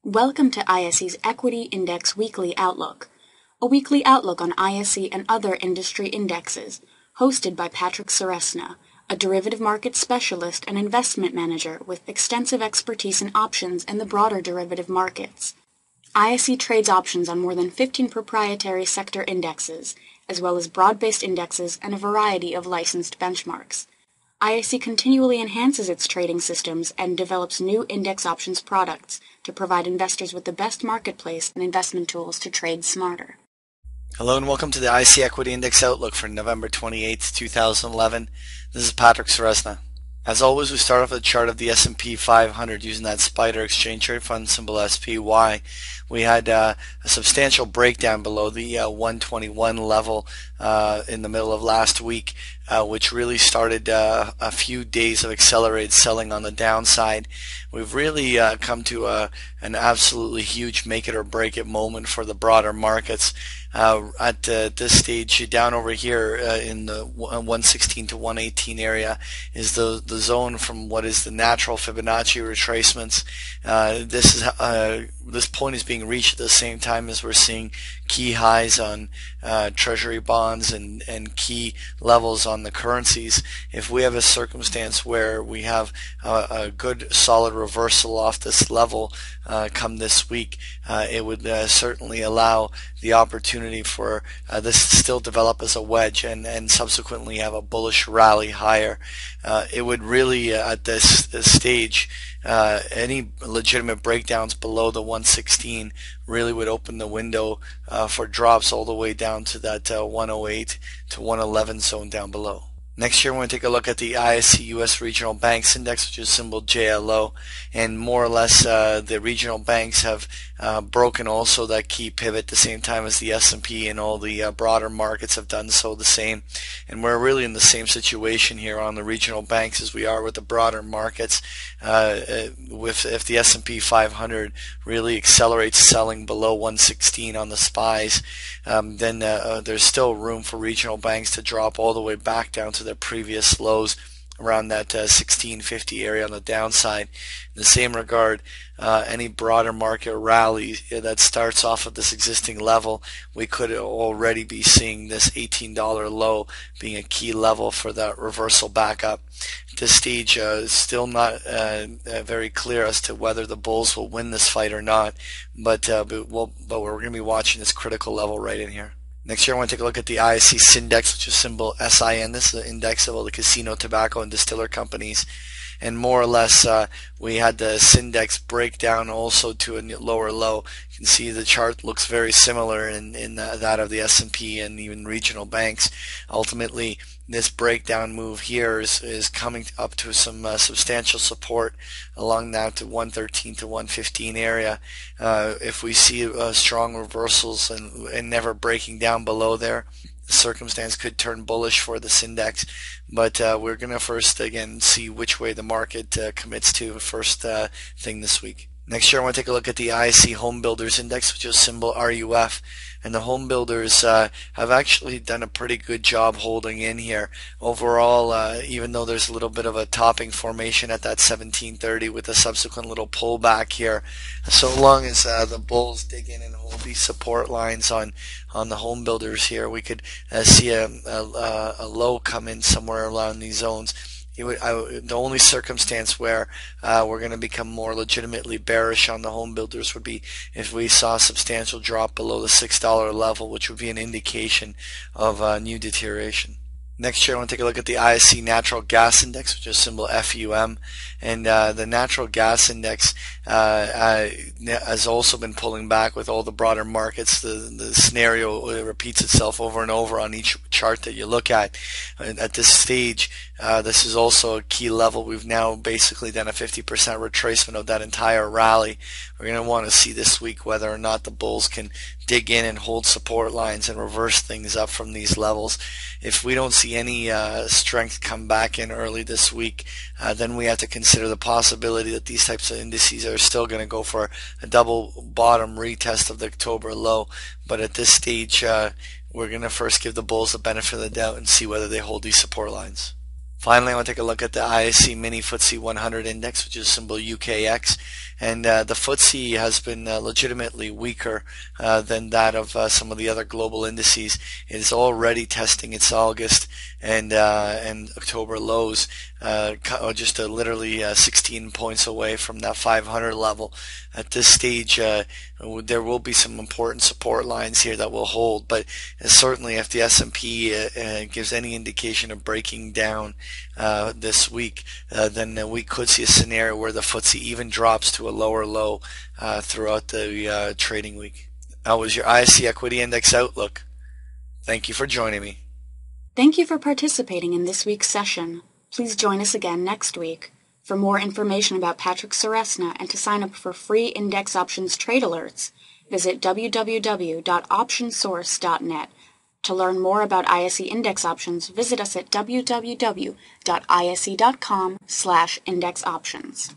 Welcome to ISE's Equity Index Weekly Outlook, a weekly outlook on ISE and other industry indexes, hosted by Patrick Seresna, a derivative market specialist and investment manager with extensive expertise in options and the broader derivative markets. ISE trades options on more than 15 proprietary sector indexes, as well as broad-based indexes and a variety of licensed benchmarks. ISE continually enhances its trading systems and develops new index options products to provide investors with the best marketplace and investment tools to trade smarter. Hello and welcome to the ISE Equity Index Outlook for November 28, 2011. This is Patrick Seresna. As always, we start off with a chart of the S&P 500 using that SPDR exchange trade fund symbol SPY. We had a substantial breakdown below the 121 level in the middle of last week, which really started a few days of accelerated selling on the downside. We've really come to an absolutely huge make it or break it moment for the broader markets. At this stage, down over here in the 116 to 118 area is the zone from what is the natural Fibonacci retracements. This point is being reached at the same time as we're seeing key highs on treasury bonds and key levels on the currencies. If we have a circumstance where we have a good solid reversal off this level come this week, it would certainly allow the opportunity for this to still develop as a wedge and subsequently have a bullish rally higher. It would really at this stage, any legitimate breakdowns below the 116 really would open the window for drops all the way down to that 108 to 111 zone down below. Next year, we're going to take a look at the ISE US Regional Banks Index, which is symbol JLO, and more or less the regional banks have broken also that key pivot the same time as the S&P, and all the broader markets have done so the same. And we're really in the same situation here on the regional banks as we are with the broader markets. If the S&P 500 really accelerates selling below 116 on the SPYs, then there's still room for regional banks to drop all the way back down to their previous lows around that 1650 area on the downside. In the same regard, any broader market rally that starts off of this existing level, we could already be seeing this $18 low being a key level for that reversal back up. At this stage, it's still not very clear as to whether the bulls will win this fight or not, but we're going to be watching this critical level right in here. Next year, I want to take a look at the ISE Syndex, which is symbol SIN. This is the index of all the casino, tobacco, and distiller companies. And more or less, we had the Syndex break down also to a lower low. You can see the chart looks very similar in that of the S&P and even regional banks. Ultimately, this breakdown move here is coming up to some substantial support along that to 113 to 115 area. If we see strong reversals and never breaking down below there, the circumstance could turn bullish for this index. But we're going to first again see which way the market commits to first thing this week. Next year, I want to take a look at the ISE Home Builders Index, which is symbol RUF. And the home builders have actually done a pretty good job holding in here. Overall, even though there's a little bit of a topping formation at that 1730 with a subsequent little pullback here, so long as the bulls dig in and hold these support lines on the home builders here, we could see a low come in somewhere around these zones. The only circumstance where we're going to become more legitimately bearish on the home builders would be if we saw a substantial drop below the $6 level, which would be an indication of new deterioration. Next year, I want to take a look at the ISE Natural Gas Index, which is symbol FUM. And the natural gas index has also been pulling back with all the broader markets. The scenario repeats itself over and over on each chart that you look at. At this stage, this is also a key level. We've now basically done a 50% retracement of that entire rally. We're going to want to see this week whether or not the bulls can dig in and hold support lines and reverse things up from these levels. If we don't see any strength come back in early this week, then we have to consider the possibility that these types of indices are still going to go for a double bottom retest of the October low. But at this stage, we're going to first give the bulls the benefit of the doubt and see whether they hold these support lines. Finally, I want to take a look at the ISE Mini FTSE 100 Index, which is symbol UKX. and the FTSE has been legitimately weaker than that of some of the other global indices. It is already testing its August and October lows, just literally 16 points away from that 500 level. At this stage, there will be some important support lines here that will hold, but certainly if the S&P gives any indication of breaking down this week, then we could see a scenario where the FTSE even drops to a lower low throughout the trading week. That was your ISE Equity Index Outlook. Thank you for joining me. Thank you for participating in this week's session. Please join us again next week. For more information about Patrick Ceresna and to sign up for free index options trade alerts, visit www.optionsource.net. To learn more about ISE index options, visit us at www.ise.com/indexoptions.